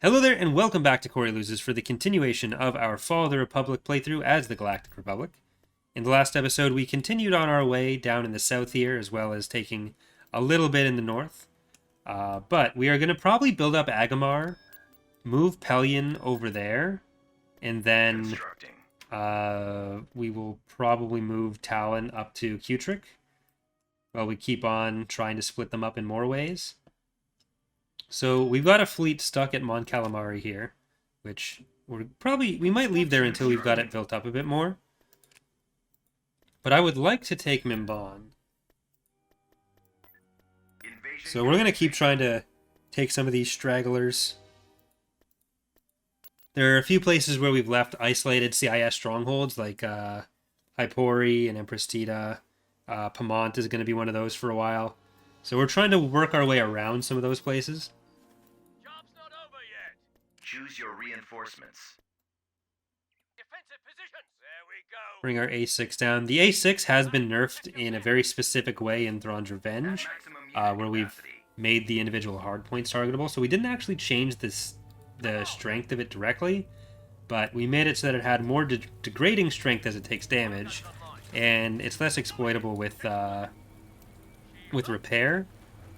Hello there, and welcome back to Corey Loses for the continuation of our Fall of the Republic playthrough as the Galactic Republic. In the last episode, we continued on our way down in the south here, as well as taking a little bit in the north. But we are going to probably build up Agamar, move Pelion over there, and then we will probably move Talon up to Cutric, while we keep on trying to split them up in more ways. So we've got a fleet stuck at Mon Calamari here, which we might leave there until we've got it built up a bit more. But I would like to take Mimban. So we're going to keep trying to take some of these stragglers. There are a few places where we've left isolated CIS strongholds, like Hypori and Empress Tita. Pamont is going to be one of those for a while. So we're trying to work our way around some of those places. Job's not over yet. Choose your reinforcements. Defensive positions. There we go. Bring our A6 down. The A6 has been nerfed in a very specific way in Thrawn's Revenge, where we've made the individual hardpoints targetable. So we didn't actually change the strength of it directly, but we made it so that it had more degrading strength as it takes damage, and it's less exploitable with repair.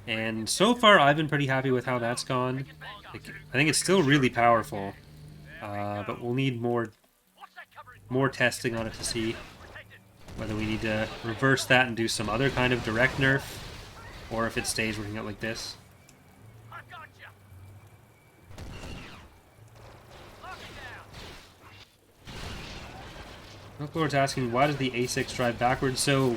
And so far I've been pretty happy with how that's gone. I think it's still really powerful, but we'll need more testing on it to see whether we need to reverse that and do some other kind of direct nerf, or if it stays working out like this. Lord's asking, why does the A6 drive backwards? So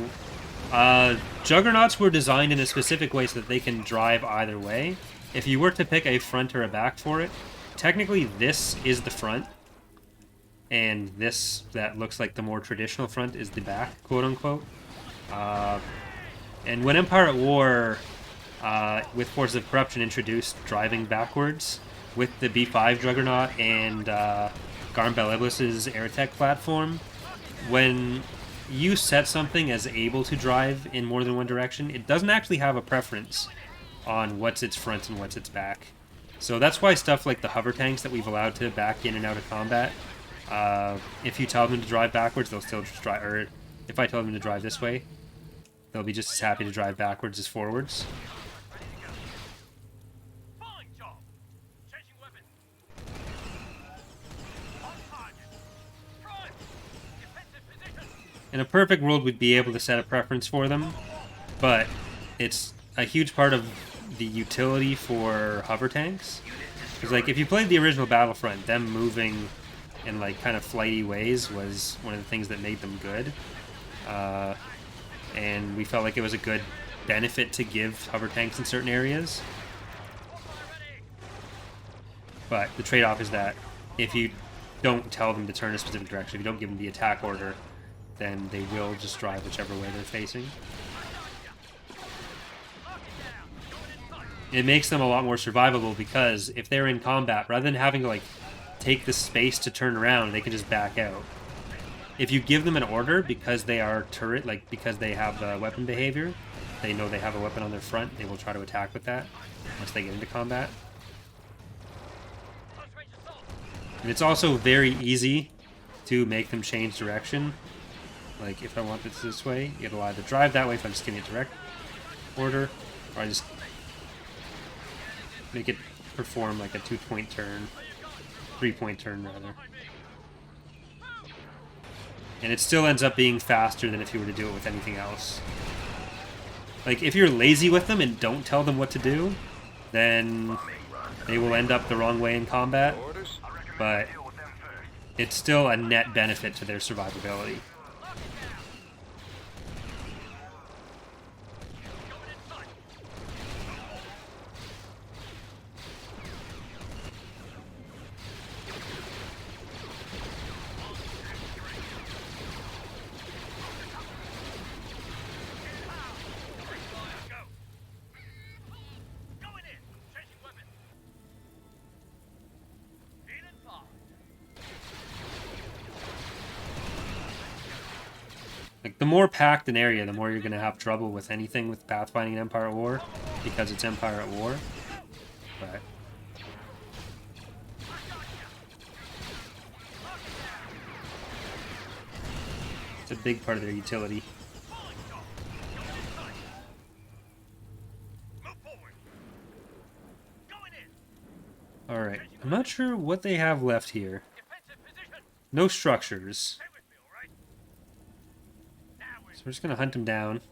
Juggernauts were designed in a specific way so that they can drive either way. If you were to pick a front or a back for it, technically this is the front, and this that looks like the more traditional front is the back, quote-unquote. And when Empire at War, with Forces of Corruption, introduced driving backwards with the B5 Juggernaut and Garm Bel Iblis's Aerotech platform, when you set something as able to drive in more than one direction, it doesn't actually have a preference on what's its front and what's its back. So that's why stuff like the hover tanks that we've allowed to back in and out of combat, if you tell them to drive backwards, they'll still just drive, or if I tell them to drive this way, they'll be just as happy to drive backwards as forwards. In a perfect world, we'd be able to set a preference for them, but it's a huge part of the utility for hover tanks. Because, like, if you played the original Battlefront, them moving in, like, kind of flighty ways was one of the things that made them good. And we felt like it was a good benefit to give hover tanks in certain areas. But the trade-off is that if you don't tell them to turn a specific direction, if you don't give them the attack order, then they will just drive whichever way they're facing. It makes them a lot more survivable, because if they're in combat, rather than having to like take the space to turn around, they can just back out. If you give them an order, because they are turret, like because they have weapon behavior, they know they have a weapon on their front, they will try to attack with that once they get into combat. And it's also very easy to make them change direction. Like, if I want this way, it'll either drive that way if I'm just giving it direct order, or I just make it perform like a 2-point turn, 3-point turn rather. And it still ends up being faster than if you were to do it with anything else. Like, if you're lazy with them and don't tell them what to do, then they will end up the wrong way in combat, but it's still a net benefit to their survivability. Like, the more packed an area, the more you're going to have trouble with anything with Pathfinding and Empire at War, because it's Empire at War. But big part of their utility. Move forward. Going in. Alright, I'm not sure what they have left here. Defensive position. No structures. Stay with me, all right? Now we're So we're just gonna hunt them down.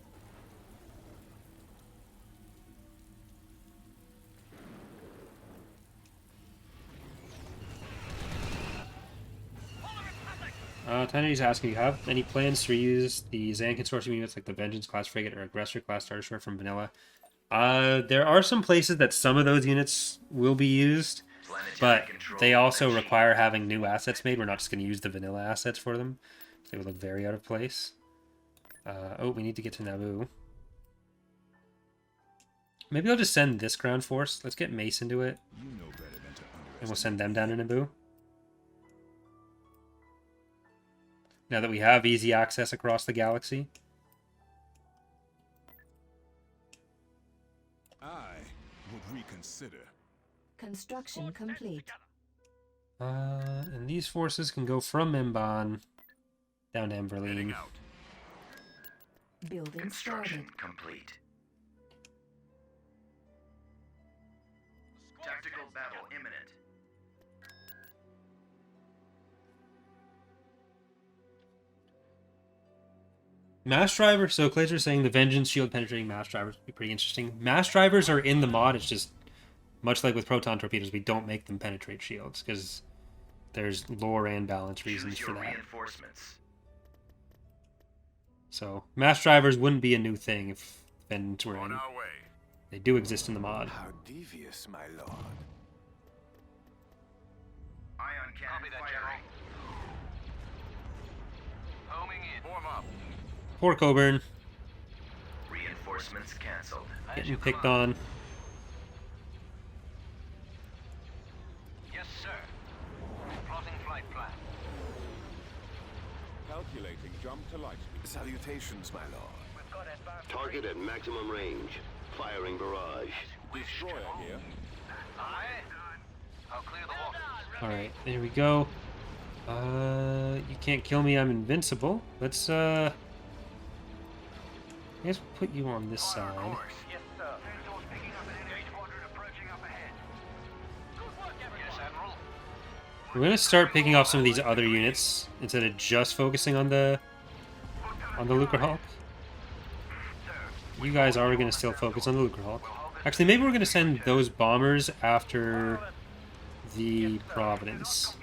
Tiny's asking, do you have any plans to reuse the Xan Consortium units like the Vengeance class frigate or Aggressor class Star Destroyer from Vanilla? There are some places that some of those units will be used, but they also require having new assets made. We're not just going to use the vanilla assets for them. They would look very out of place. Oh, we need to get to Naboo. Maybe I'll just send this ground force. Let's get Mace into it. And we'll send them down to Naboo. Now that we have easy access across the galaxy. I would reconsider. Construction complete. And these forces can go from Mimban down to Emberline. Building Construction started. complete. Tactical battle imminent. Mass driver. So Clay's saying the Vengeance shield penetrating mass drivers would be pretty interesting. Mass drivers are in the mod. It's just much like with proton torpedoes, we don't make them penetrate shields because there's lore and balance reasons Choose for your that. reinforcements. So mass drivers wouldn't be a new thing if Vengeance were in. way. They do exist in the mod. How devious, my lord. Ion cannon firing. homing in. Form up. Poor Coburn Reinforcements cancelled. getting picked on. Yes, sir. Plotting flight plan. Calculating jump to light speed. Salutations, my lord. We've got advanced Target at maximum range. Firing barrage. Destroyer here. Aye. I'll clear the water. Alright, there we go. You can't kill me, I'm invincible. Let's, I guess we'll put you on this side. Yes, sir. Sensors picking up an enemy squadron approaching up ahead. Good work, everyone. Yes, Admiral. We're gonna start picking off some of these other units instead of just focusing on the Lucre Hulk. You guys are gonna still focus on the Lucre Hulk. Actually, maybe we're gonna send those bombers after the Providence.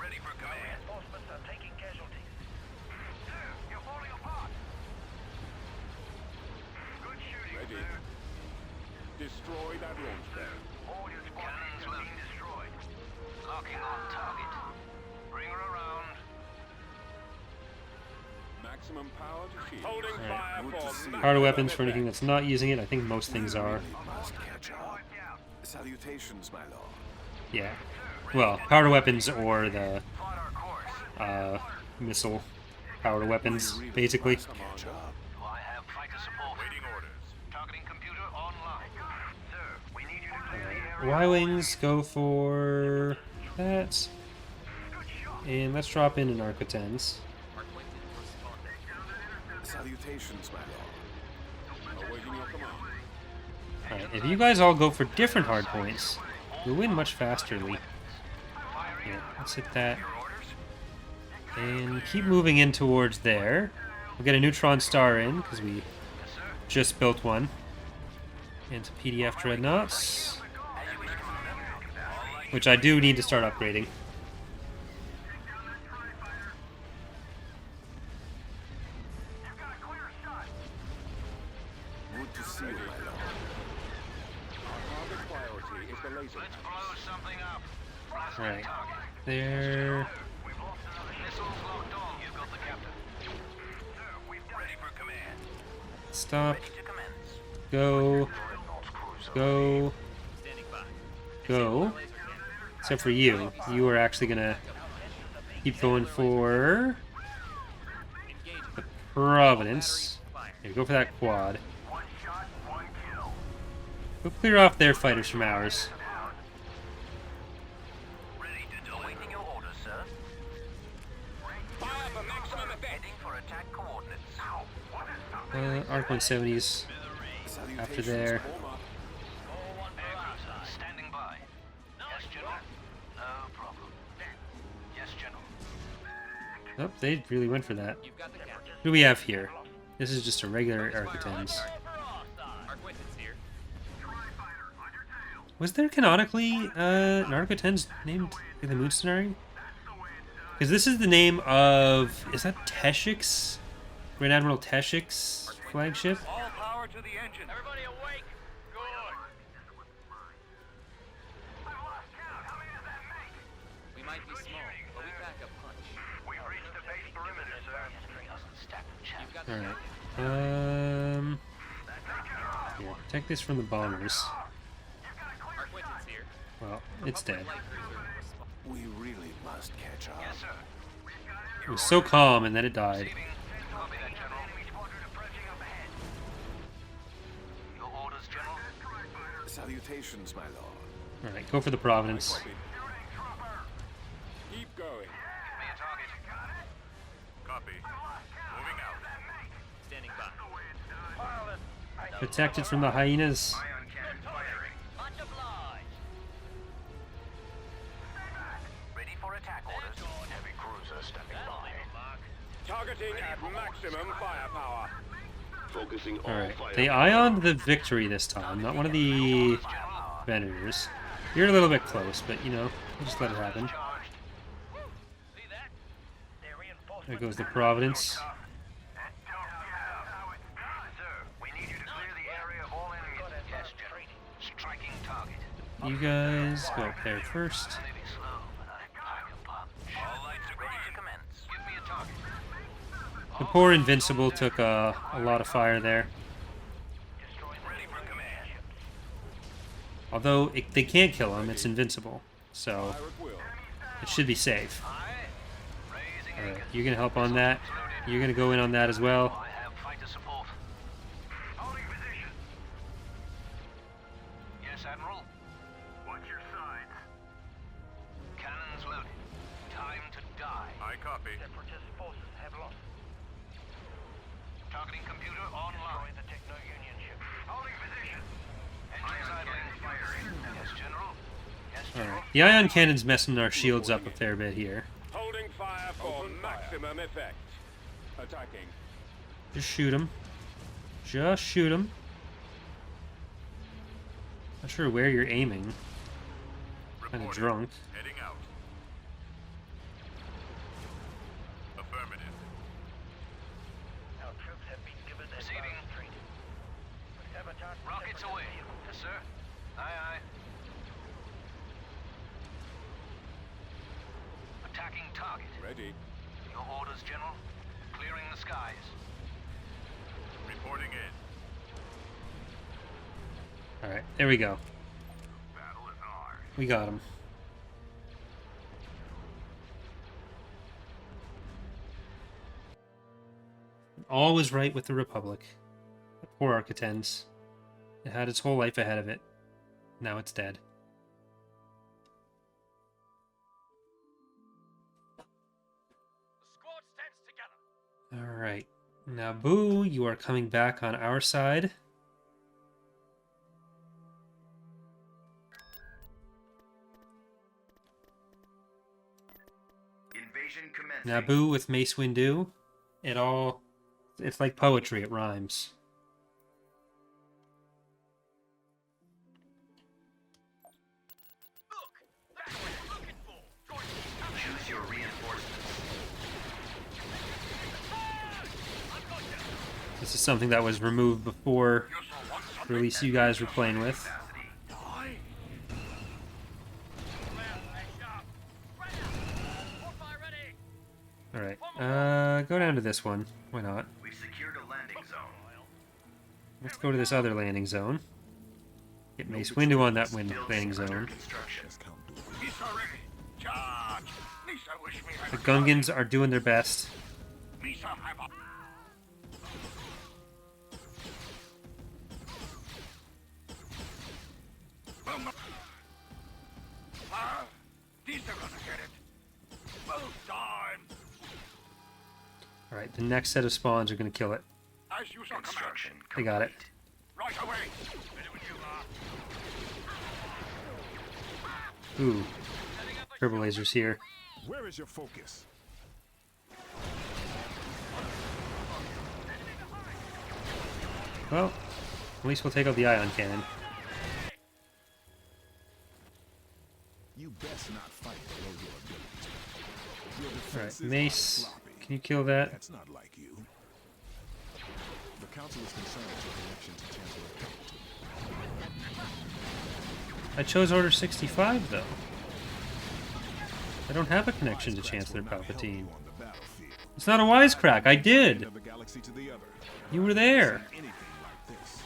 Ready for command. Reinforcements are taking casualties. Sir, you're falling apart. Good shooting, Ready. Destroy that launch pad. All your cannons being destroyed. Locking on target. Bring her around. Maximum power to shield. Holding Alright. Good to see you. Powder weapons for anything that's not using it. I think most things are. Must catch up. Salutations, my lord. Yeah. Well, powder weapons or the Plot our course. missile powder weapons, basically. Catch up. Do I have fighter support? Waiting orders. Targeting computer online. Sir, we need you to clear the area. Y-Wings, go for that. And let's drop in an Arcotens. Salutations, my lord. Awaiting your command. Alright, if you guys all go for different hard points, you'll win much fasterly. Yeah, let's hit that. And keep moving in towards there. We'll get a neutron star in, because we just built one. And some PDF dreadnoughts. Which I do need to start upgrading. Good to see you, my lord. Our target priority is the laser. Let's blow something up. Blast Alright. target. There. We've lost another missiles locked on. You've got the captain. Sir, we've done ready for command. Stop. To commence. Go. Go. Go. Except for you. You are actually gonna keep going for the Providence. Here, go for that quad. One shot, one kill. Go clear off their fighters from ours. Ready to do. Awaiting your orders, sir. Fire for maximum effect. Heading Arc 170s after there. Standing by. Yes, General. No problem. Yes, General. Oh, they really went for that. What do we have here? This is just a regular Arc-10s. Was there canonically an Arc-10s named in the Moon Scenario? Because this is the name of... Is that Teshik's? Grand Admiral Teshik's flagship? All power to the engine. Everybody awake. Good. We might be small, but we pack a punch. We've reached the base perimeter, sir. You've got Alright. Here, protect this from the bombers. our acquaintance here. Well, it's dead. We really must catch up. Yes, sir. It was so calm and then it died. Copy that, General. Enemy squadron approaching up ahead. Your orders, General. Salutations, my lord. Alright, go for the Providence. Copy. Keep going. Give me a target. Copy. Moving out. Standing by. Protected from the hyenas. Ion cannon firing. Much obliged. Ready for attack orders. Heavy cruiser standing by. Targeting at maximum firepower. Focusing all Alright, fire. they ioned the Victory this time, not one of the Venators. You're a little bit close, but you know, we'll just let it happen. Charged. See that? They're reinforced. There goes the Providence. Sir, we need you to clear the area of all enemies. Yes, General. Striking target. You guys go up there first. Maybe slow, but I pack a punch. All lights are ready to commence. Give me a target. The poor Invincible took a lot of fire there. Ready for command. Although they can't kill him, it's invincible. So Fire at will. it should be safe. Aye. Raising Alright, anchor. you're gonna help on that. You're gonna go in on that as well. I have fighter support. Holding position. Yes, Admiral. Watch your sides. Cannons loaded. Time to die. I copy. Separatist forces have lost. Targeting computer online. Destroy the Techno-Union ship. Holding position. Engines idling. Yes, General. Yes, General. Alright, the ion cannon's messing our shields up a fair bit here. Holding fire for maximum effect. Attacking. Just shoot him. Just shoot him. Not sure where you're aiming. Kind of drunk. Heading out. Affirmative. Our troops have been given receiving. Rockets away. Yes, sir. Aye, aye. Attacking target. Ready. Your orders, General. Clearing the skies. Reporting in. Alright, there we go. Battle is ours. We got him. All was right with the Republic. The poor Arc-10s. It had its whole life ahead of it. Now it's dead. The squad stands together. Alright. Now, Boo, you are coming back on our side. Invasion commencing. Naboo with Mace Windu. It's like poetry, it rhymes. Choose your reinforcements. This is something that was removed before the release you guys were playing with. Capacity. Alright, go down to this one. Why not? We've secured a landing zone. Let's go to this other landing zone. Get Mace Windu on that landing Buildings under zone. construction. The Gungans are doing their best. Alright, the next set of spawns are going to kill it. As you shall command. Construction They got it. Right away. Ooh. Turbo lasers here. Where is your focus? Well, at least we'll take out the ion cannon. You best not fight below your abilities. Your Alright, defenses are Mace. sloppy. Can you kill that? That's not like you. The council is concerned with your connection to Chancellor Palpatine. I chose Order 65, though. I don't have a connection to Wisecracks Chancellor will not help you Palpatine. on the battlefield. It's not a wisecrack. I did. Of the galaxy to the other. You were there. Anything like this.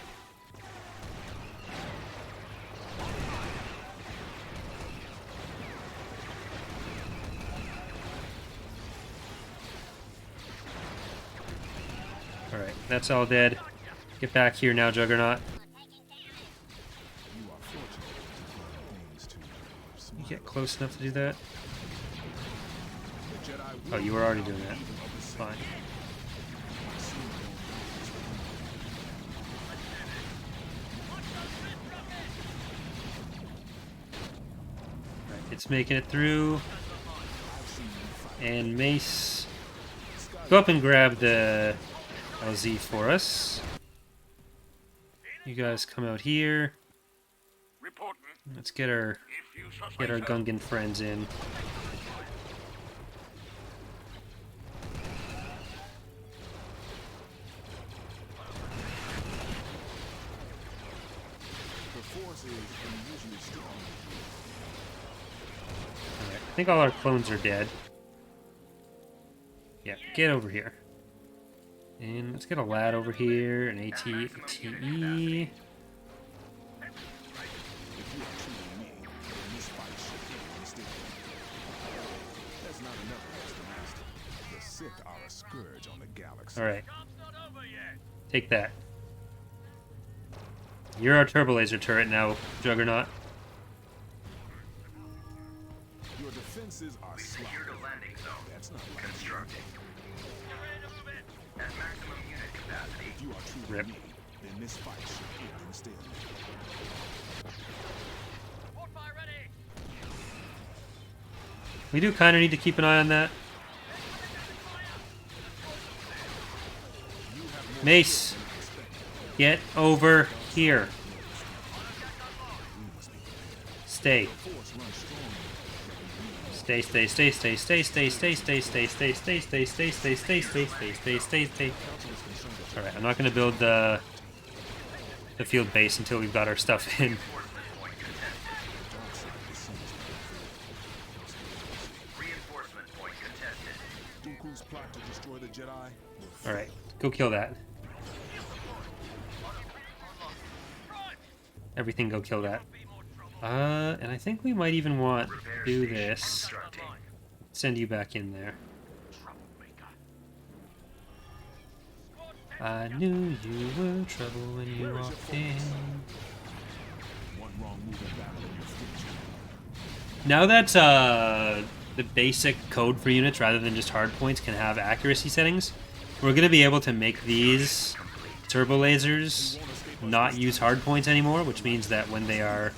Alright, that's all dead. Get back here now, Juggernaut. You are fortunate to things to You get close enough to do that? the Jedi Oh, you were already doing that. Fine. Alright, it's making it through. And Mace, go up and grab the LZ for us. You guys come out here. Reporting. Let's get our If you shall get our say so. Gungan friends in. The force is unusually strong. Alright, I think all our clones are dead. Yeah, get over here. And let's get a lad over here, an AT, a TE. If you are truly me, then this fight should end instead. That's not enough, Master Master. The Sith are a scourge on the galaxy. Alright. Take that. You're our turbo laser turret now, Juggernaut. Your defenses are sloppy. Secured a landing zone. That's not like you. Constructing. At maximum unit capacity. If you are truly Rip. me, then this fight should end instead. We do kind of need to keep an eye on that. Mace, get over here. Stay. Stay, stay, stay, stay, stay, stay, stay, stay, stay, stay, stay, stay, stay, stay, stay, stay, stay, stay, stay, stay. Alright, I'm not gonna build the field base until we've got our stuff in. Reinforcement point contested. Dooku's plot to destroy the Jedi will Alright, go kill that. Everything go kill that. And I think we might even want to do this. Constructing. Send you back in there. I knew you were trouble when you walked in. one wrong move in battle and you're finished. Now that the basic code for units, rather than just hard points, can have accuracy settings, we're going to be able to make these turbo lasers not use hard points anymore, which means that when they are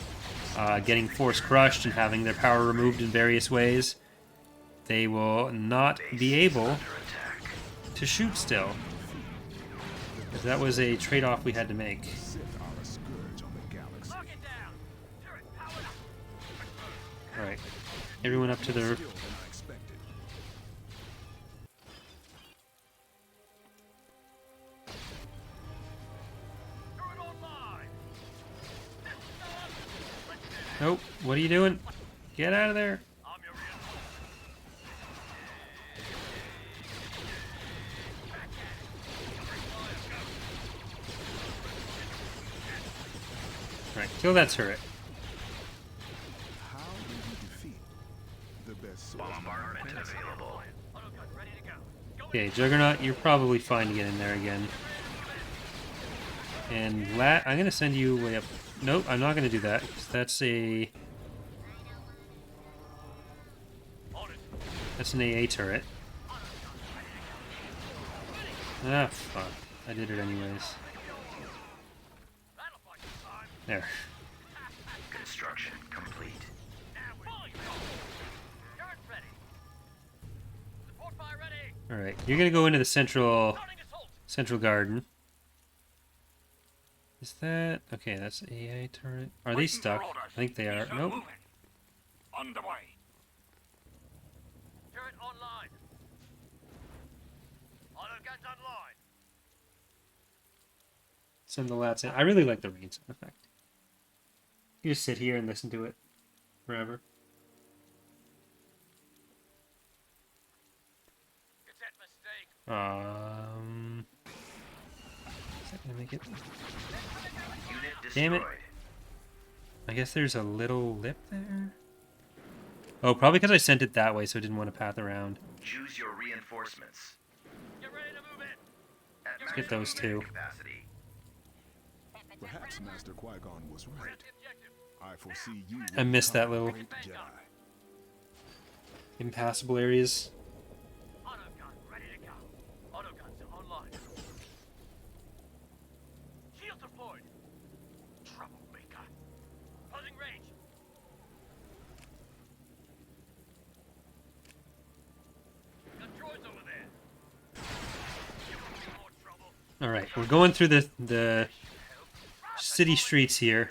getting force crushed and having their power removed in various ways, they will not be able to shoot still. Because that was a trade-off we had to make. Sith are a scourge on the galaxy. Alright. Everyone up to their... Still than I expected. Nope. What are you doing? Get out of there. Alright, kill that turret. How do you defeat the best swordsman? Bombardment available. Okay, Juggernaut, you're probably fine to get in there again. And I'm gonna send you way up. Nope, I'm not gonna do that. 'Cause that's an AA turret. Ah, fuck. I did it anyways. There. Construction complete. Alright, you're gonna go into the central garden. Is that... Okay, that's AI turret. Are they stuck? I think they are. Nope. Underway. Turret online. Auto guns online. Send the lats in. I really like the rain sound effect. You just sit here and listen to it forever. Cadet mistake. Is that gonna make it? Unit destroyed. Damn it. I guess there's a little lip there. Oh, probably because I sent it that way, so it didn't want to path around. Choose your reinforcements. Get ready to move in. At Let's get those maximum two. capacity. Perhaps Master Qui-Gon was right. Get the objective. I foresee you. I missed that will little- become a great Jedi. Impassable areas. Auto gun ready to go. Auto guns online. Shield deployed. Troublemaker. Closing range. Got droids over there. More trouble. Alright, we're going through the city streets here.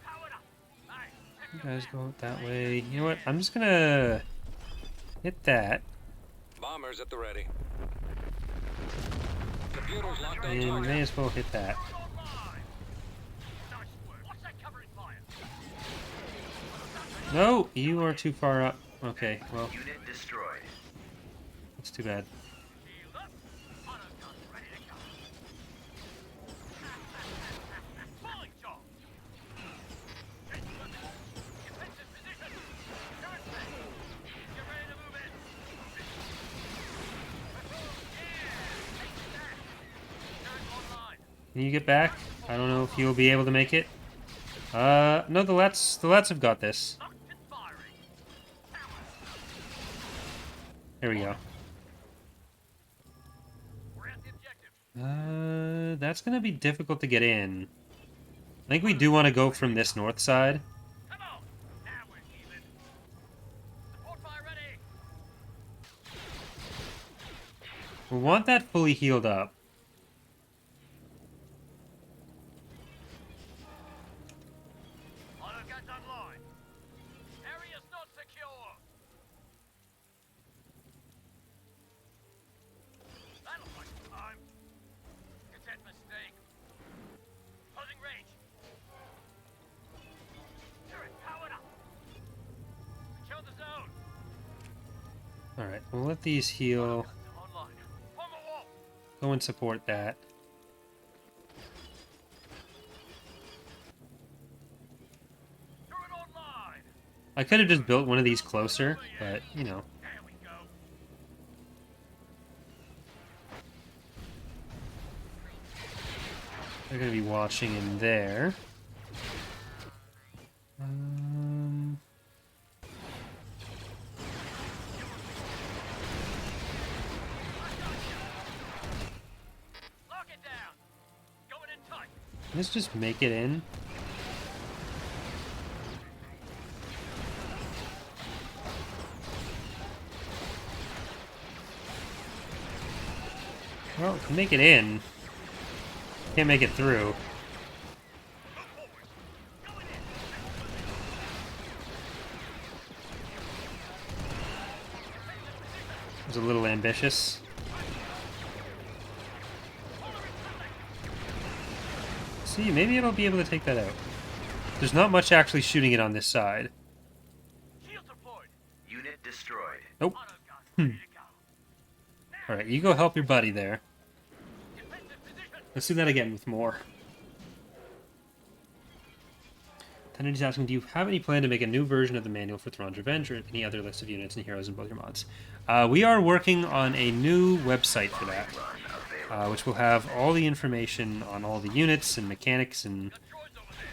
Powered up. Hey, You guys go that way. You know what? I'm just gonna hit that. Bombers at the ready. Computers locked on And target. may as well hit that. online. Nice work. What's that covering fire? No, you are too far up. Okay, well, Unit destroyed. that's too bad. Shield up. Auto gun ready to go. Falling job. Defensive position. Turret ready. Get ready to move in. Turret online. Can you get back? I don't know if you'll be able to make it. No, the lats have got this. Locked and firing. There we go. We're at the objective. That's gonna be difficult to get in. I think we do want to go from this north side. Come on. Now we're even. Support fire ready. We want that fully healed up. Auto guns online. Area's not secure. That'll fight time. Cadet mistake. Closing range. Turret powered up. Secure the zone. Alright, we'll let these heal. Online. Form a wall. Go and support that. Turret online. I could have just built one of these closer, but, you know. There we go. They're gonna be watching in there. Lock it down. Going in tight. Let's just make it in. Well, we can make it in. Can't make it through. It was a little ambitious. See, maybe it'll be able to take that out. There's not much actually shooting it on this side. Shield deployed. Unit destroyed. Nope. Auto gun ready to go. Alright, you go help your buddy there. Defensive position. Let's do that again with more. Tendency's asking, do you have any plan to make a new version of the manual for Thrawn's Revenge or any other list of units and heroes in both your mods? We are working on a new website for that, which will have all the information on all the units and mechanics and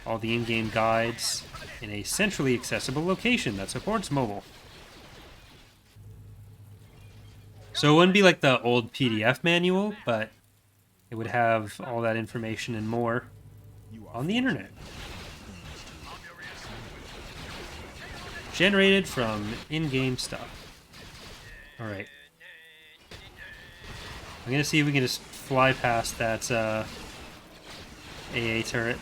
all the in-game guides in a centrally accessible location that supports mobile. So it wouldn't be like the old PDF manual, but it would have all that information and more on the internet. Generated from in-game stuff. Alright. I'm gonna see if we can just fly past that AA turret.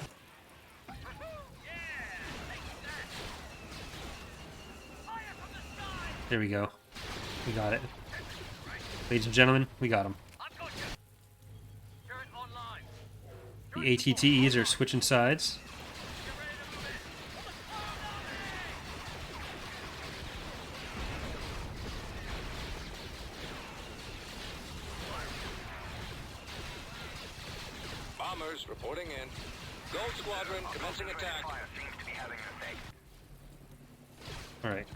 There we go. We got it. Ladies and gentlemen, we got him. The ATTEs are switching sides. Bombers reporting in. Gold Squadron commencing attack. Alright.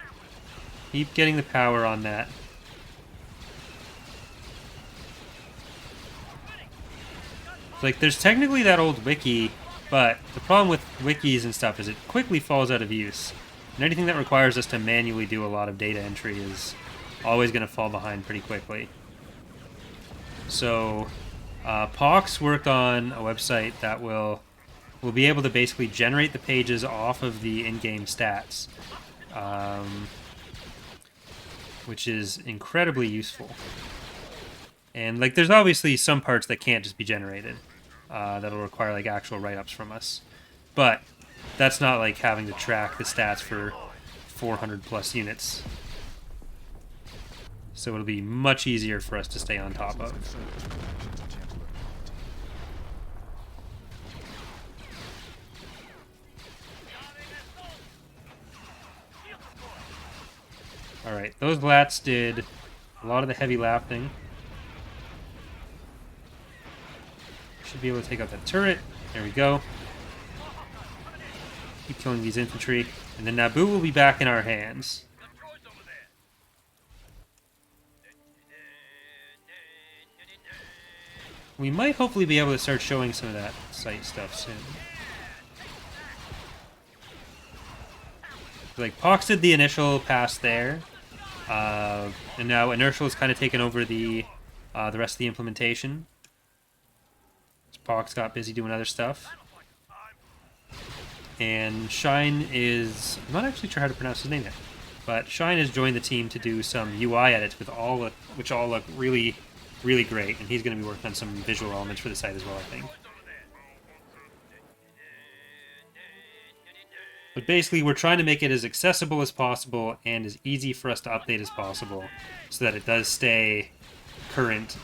Keep getting the power on that. Like, there's technically that old wiki, but the problem with wikis and stuff is it quickly falls out of use. And anything that requires us to manually do a lot of data entry is always going to fall behind pretty quickly. So, Pox worked on a website that will be able to basically generate the pages off of the in-game stats, which is incredibly useful. And, like, there's obviously some parts that can't just be generated. That'll require, like, actual write-ups from us. But that's not like having to track the stats for 400 plus units. So it'll be much easier for us to stay on top of. Alright, those lats did a lot of the heavy lifting. Should be able to take out that turret. There we go. Keep killing these infantry. And then Naboo will be back in our hands. We might hopefully be able to start showing some of that site stuff soon. Like, Pox did the initial pass there. And now Inertial has kind of taken over the rest of the implementation. Pox got busy doing other stuff. And Shine is... I'm not actually sure how to pronounce his name yet. But Shine has joined the team to do some UI edits which all look really, really great. And he's going to be working on some visual elements for the site as well, I think. But basically, we're trying to make it as accessible as possible and as easy for us to update as possible so that it does stay current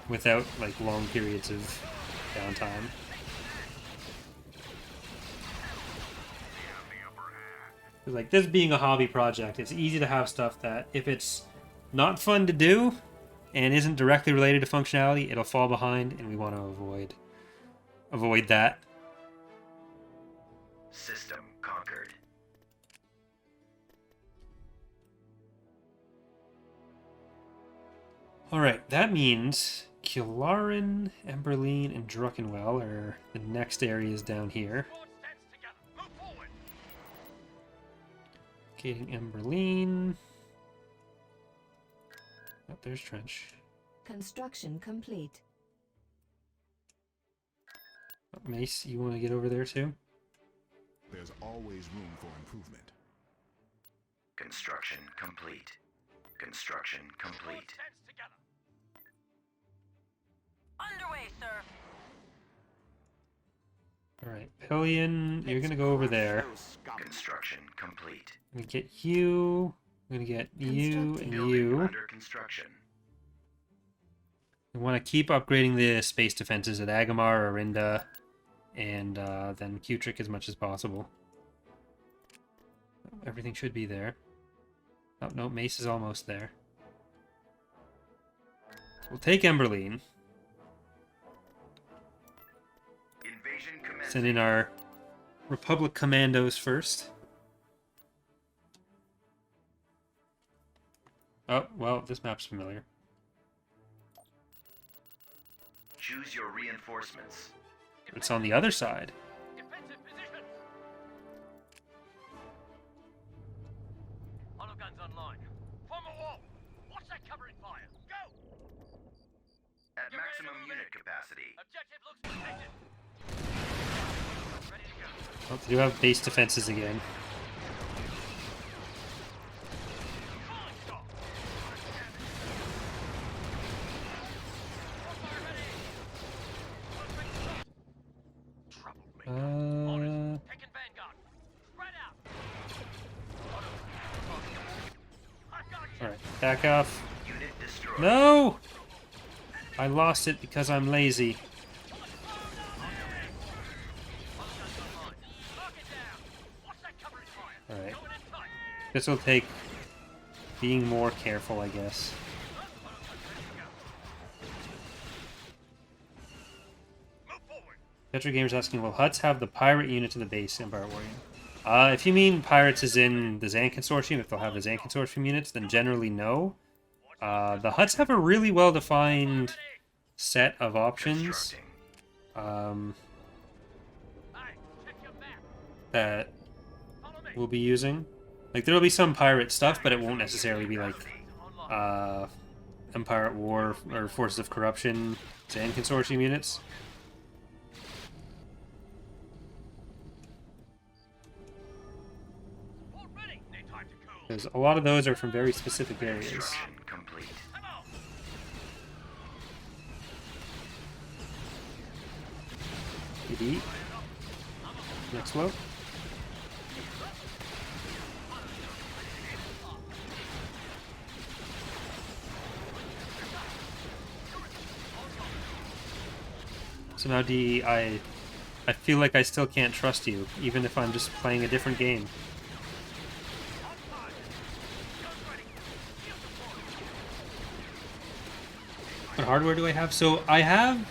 without, like, long periods of downtime. Like, this being a hobby project, it's easy to have stuff that, if it's not fun to do and isn't directly related to functionality, it'll fall behind, and we want to avoid that. System conquered. Alright, that means Kilarin, Emberline, and Druckenwell are the next areas down here. Locating Emberline. Oh, there's Trench. Construction complete. Oh, Mace, you want to get over there too? There's always room for improvement. Construction complete. Construction complete. Underway, sir. Alright, Pillion, you're gonna go over there. Construction complete. I'm gonna get you. I'm gonna get you and Building you. under construction. We want to keep upgrading the space defenses at Agamar, Arinda, and then Kutrick as much as possible. Everything should be there. Oh, no, Mace is almost there. We'll take Emberline. Invasion commencing. Send in our Republic commandos first. Oh, well, this map's familiar. Choose your reinforcements. It's on the other side. Defensive position. At maximum unit capacity. Objective looks protected. Ready to go. Oh, they do have base defenses again. Taking Vanguard. Spread out. Alright, back off. Unit destroyed. No! I lost it because I'm lazy. Alright. This will take being more careful, I guess. Petra Gamer's asking, will Huts have the pirate unit to the base in Empire Warrior? If you mean pirates as in the Zan Consortium, if they'll have the Zan Consortium units, then generally no. The Huts have a really well-defined set of options that we'll be using. Like, there'll be some pirate stuff, but it won't necessarily be like Empire at War or Forces of Corruption Zan Consortium units. Because a lot of those are from very specific areas. Construction complete. PD. Next low. Somehow, D, I feel like I still can't trust you, even if I'm just playing a different game. What hardware do I have? So I have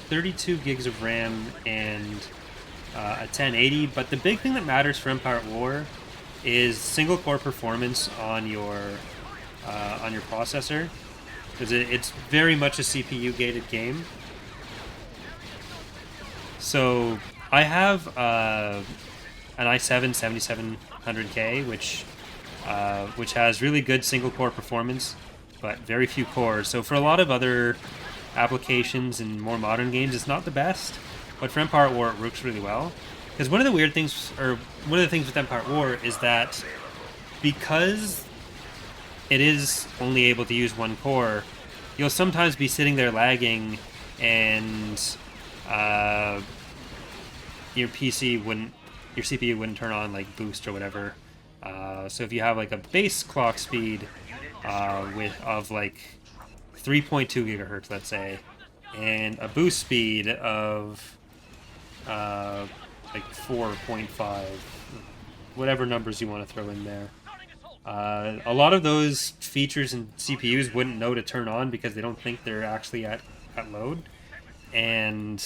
32 gigs of RAM and a 1080, but the big thing that matters for Empire at War is single core performance on your processor, because it's very much a CPU gated game. So I have an i7 7700K, which has really good single core performance, but very few cores. So for a lot of other applications and more modern games, it's not the best. But for Empire at War, it works really well. Because one of the weird things, or one of the things with Empire at War is that because it is only able to use one core, you'll sometimes be sitting there lagging and your CPU wouldn't turn on like boost or whatever. So if you have like a base clock speed of like 3.2 gigahertz, let's say, and a boost speed of like 4.5, whatever numbers you want to throw in there. A lot of those features and CPUs wouldn't know to turn on because they don't think they're actually at load. And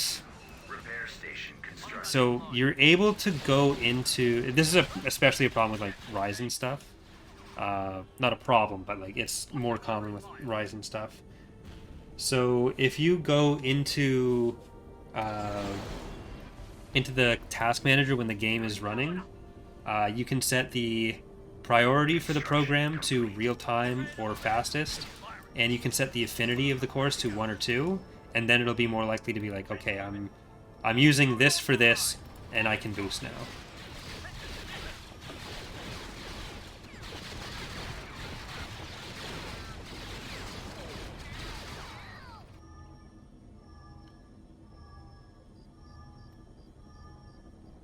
so you're able to go into... This is especially a problem with like Ryzen stuff. Not a problem, but like it's more common with Ryzen stuff. So if you go into the task manager when the game is running, you can set the priority for the program to real time or fastest, and you can set the affinity of the cores to 1 or 2, and then it'll be more likely to be like, okay, I'm using this for this, and I can boost now.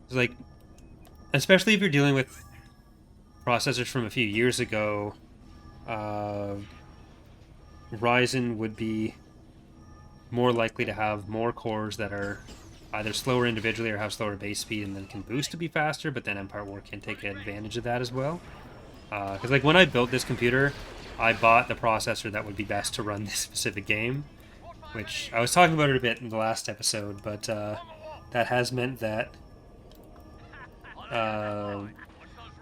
It's like, especially if you're dealing with processors from a few years ago, Ryzen would be more likely to have more cores that are either slower individually or have slower base speed and then can boost to be faster, but then Empire War can take advantage of that as well. Because like when I built this computer, I bought the processor that would be best to run this specific game, which I was talking about it a bit in the last episode, but that has meant that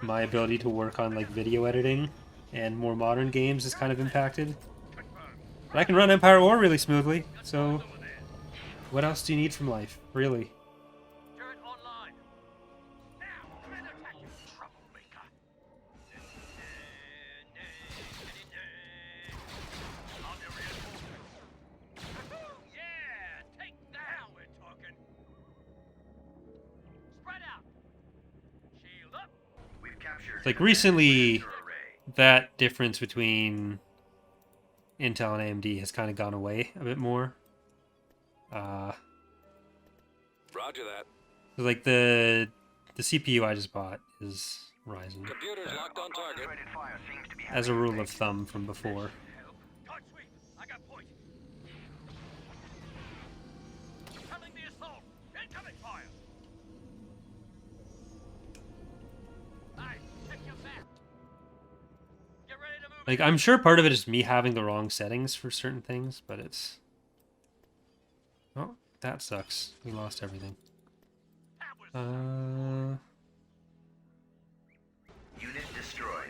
my ability to work on like video editing and more modern games is kind of impacted. But I can run Empire War really smoothly, so what else do you need from life, really? Turret online. Now, command attack you, troublemaker. Like recently, Array. that difference between Intel and AMD has kind of gone away a bit more. Roger that. Like the CPU I just bought is Ryzen, Computer's locked on target. Concentrated fire seems to be as a rule of thumb from before. Tight sweep. I got point. Coming the assault. Incoming fire. Hey, check your map. Get ready to move. Like, I'm sure part of it is me having the wrong settings for certain things, but it's... Oh, that sucks. We lost everything. Unit destroyed.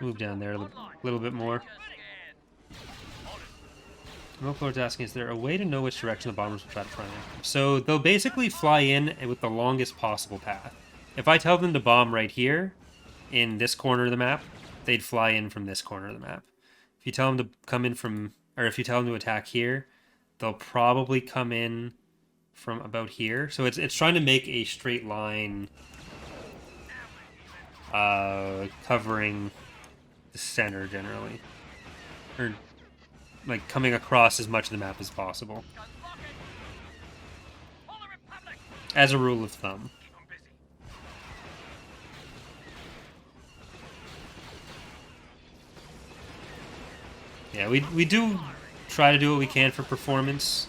Move down there a little bit more. Milklord's asking, is there a way to know which direction the bombers will try to fly in? So they'll basically fly in with the longest possible path. If I tell them to bomb right here, in this corner of the map, they'd fly in from this corner of the map. If you tell them to come in from, or if you tell them to attack here, they'll probably come in from about here. So it's trying to make a straight line covering the center generally. Or like coming across as much of the map as possible. As a rule of thumb. Yeah, we do try to do what we can for performance,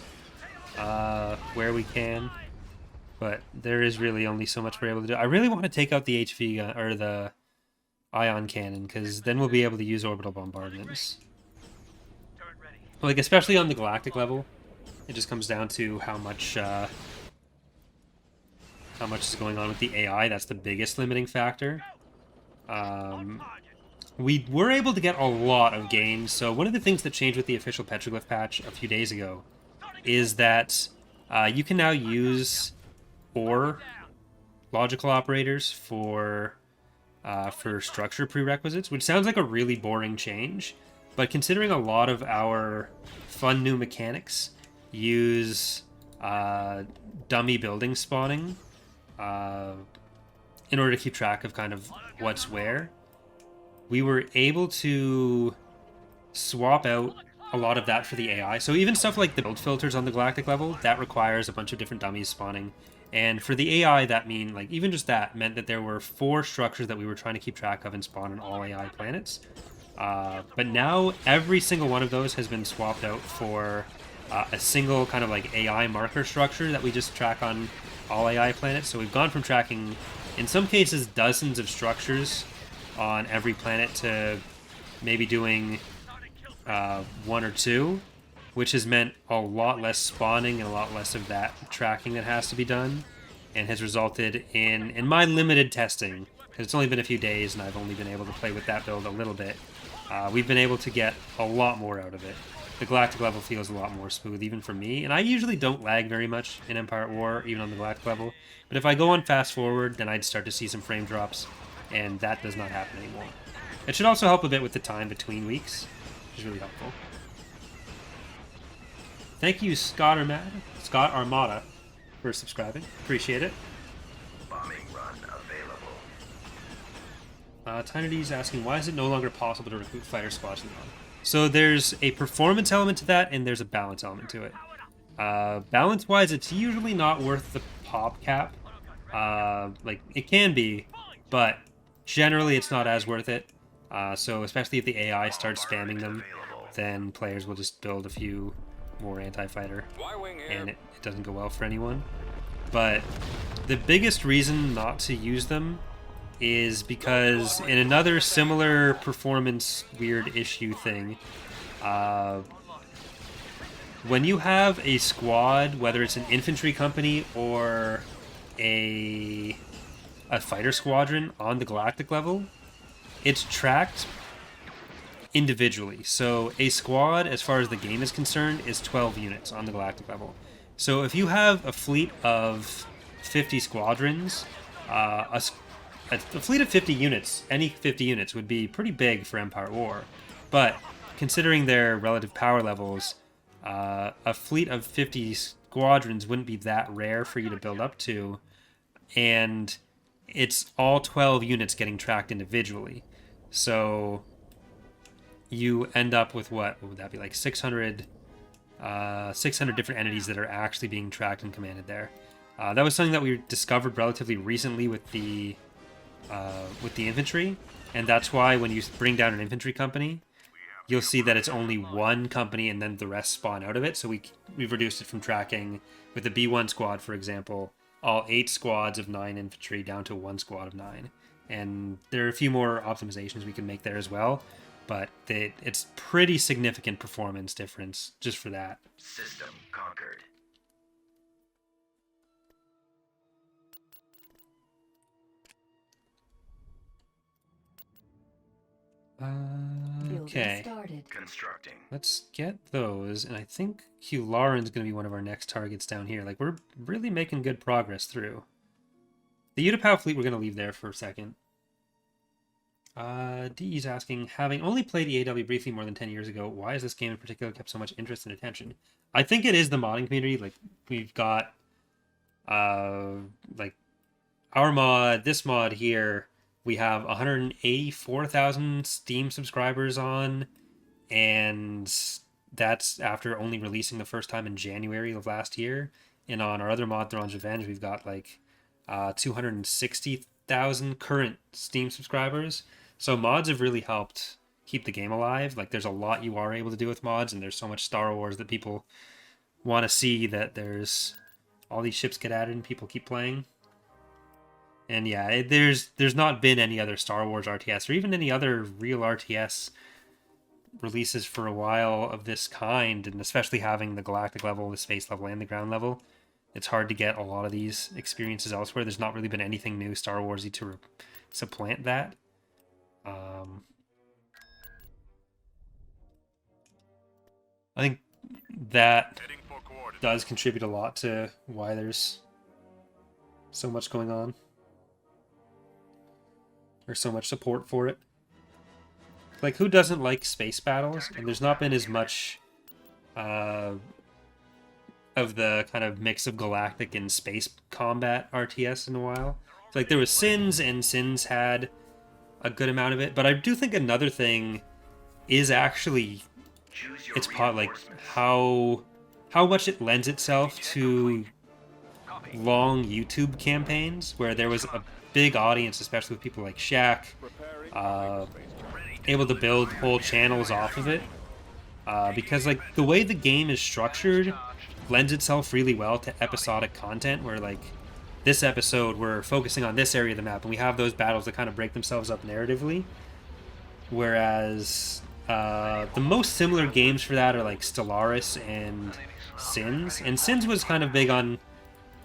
where we can, but there is really only so much we're able to do. I really want to take out the HV gun, or the ion cannon, because then we'll be able to use orbital bombardments. Like, especially on the galactic level, it just comes down to how much is going on with the AI. That's the biggest limiting factor. We were able to get a lot of gains. So one of the things that changed with the official Petroglyph patch a few days ago is that you can now use OR logical operators for structure prerequisites, which sounds like a really boring change. But considering a lot of our fun new mechanics use dummy building spawning in order to keep track of kind of what's where, we were able to swap out a lot of that for the AI. So even stuff like the build filters on the galactic level, that requires a bunch of different dummies spawning. And for the AI, that even just that meant that there were 4 structures that we were trying to keep track of and spawn on all AI planets. But now every single one of those has been swapped out for a single kind of like AI marker structure that we just track on all AI planets. So we've gone from tracking, in some cases, dozens of structures on every planet to maybe doing 1 or 2, which has meant a lot less spawning and a lot less of that tracking that has to be done, and has resulted in my limited testing, because it's only been a few days and I've only been able to play with that build a little bit, we've been able to get a lot more out of it. The galactic level feels a lot more smooth, even for me, and I usually don't lag very much in Empire at War, even on the galactic level, but if I go on fast forward, then I'd start to see some frame drops, and that does not happen anymore. It should also help a bit with the time between weeks, which is really helpful. Thank you, Scott Armada, for subscribing. Appreciate it. Bombing run available. Tynerdy's asking, why is it no longer possible to recruit fighter squads in the mod? So there's a performance element to that, and there's a balance element to it. Balance-wise, it's usually not worth the pop cap. Like, it can be, but generally it's not as worth it. So especially if the AI starts spamming them, then players will just build a few more anti-fighter, and it doesn't go well for anyone. But the biggest reason not to use them is because in another similar performance weird issue thing, when you have a squad, whether it's an infantry company or a fighter squadron on the galactic level, it's tracked individually. So a squad, as far as the game is concerned, is 12 units on the galactic level. So if you have a fleet of 50 squadrons, a fleet of 50 units, any 50 units would be pretty big for Empire War. But considering their relative power levels, a fleet of 50 squadrons wouldn't be that rare for you to build up to, and it's all 12 units getting tracked individually. So you end up with what would that be, like 600 different entities that are actually being tracked and commanded there. That was something that we discovered relatively recently with the infantry, and that's why when you bring down an infantry company, you'll see that it's only one company and then the rest spawn out of it. So we've reduced it from tracking with the B1 squad, for example, all 8 squads of 9 infantry down to 1 squad of 9. And there are a few more optimizations we can make there as well, but it's pretty significant performance difference just for that. System conquered. Building Okay. started. Constructing. Let's get those, and I think Hularan's going to be one of our next targets down here. Like, we're really making good progress through. The Utapau fleet we're going to leave there for a second. DE's asking, having only played EAW briefly more than 10 years ago, why has this game in particular kept so much interest and attention? I think it is the modding community. Like, we've got, like, our mod, this mod here, we have 184,000 Steam subscribers on, and that's after only releasing the first time in January of last year. And on our other mod, Thrawn's Revenge, we've got like 260,000 current Steam subscribers. So mods have really helped keep the game alive. Like, there's a lot you are able to do with mods, and there's so much Star Wars that people want to see that there's all these ships get added and people keep playing. And yeah, there's not been any other Star Wars RTS or even any other real RTS releases for a while of this kind, and especially having the galactic level, the space level, and the ground level. It's hard to get a lot of these experiences elsewhere. There's not really been anything new Star Warsy to supplant that. I think that does contribute a lot to why there's so much going on. There's so much support for it. Like, who doesn't like space battles? And there's not been as much of the kind of mix of galactic and space combat RTS in a while. Like, there was Sins, and Sins had a good amount of it. But I do think another thing is actually it's like how much it lends itself to long YouTube campaigns where there was a big audience, especially with people like Shaq, able to build whole channels off of it, because like the way the game is structured lends itself really well to episodic content, where like this episode we're focusing on this area of the map and we have those battles that kind of break themselves up narratively, whereas the most similar games for that are like Stellaris and Sins, and Sins was kind of big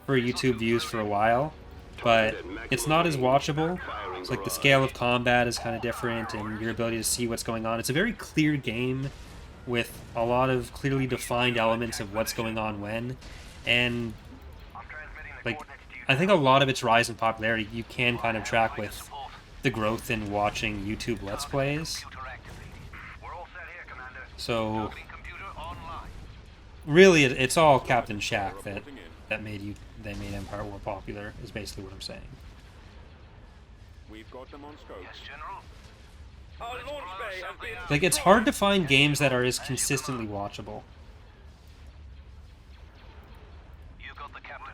for YouTube views for a while, but it's not as watchable. It's like the scale of combat is kind of different, and your ability to see what's going on. It's a very clear game with a lot of clearly defined elements of what's going on when, and like I think a lot of its rise in popularity you can kind of track with the growth in watching YouTube Let's Plays. So really, it's all Captain Shaq that made Empire War popular, is basically what I'm saying. We've got them on scope. Yes, General. Our launch bay has been... Like, it's hard to find games that are as consistently watchable. You got the captain.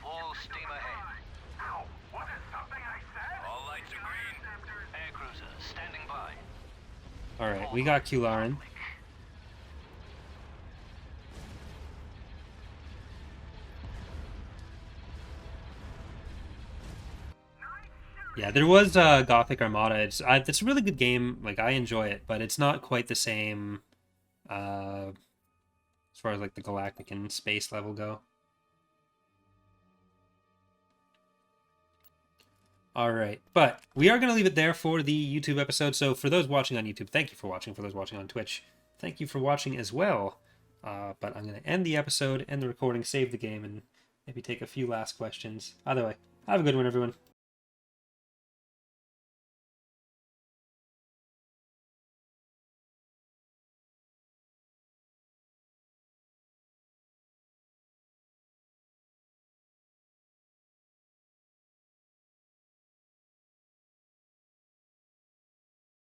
Full steam ahead. Ow, what is something I said? All lights are green. Air cruisers standing by. Alright, we got Kularan. Yeah, there was Gothic Armada. It's a really good game. Like, I enjoy it, but it's not quite the same as far as like the galactic and space level go. All right, but we are going to leave it there for the YouTube episode. So for those watching on YouTube, thank you for watching. For those watching on Twitch, thank you for watching as well. But I'm going to end the episode, end the recording, save the game, and maybe take a few last questions. Either way, have a good one, everyone.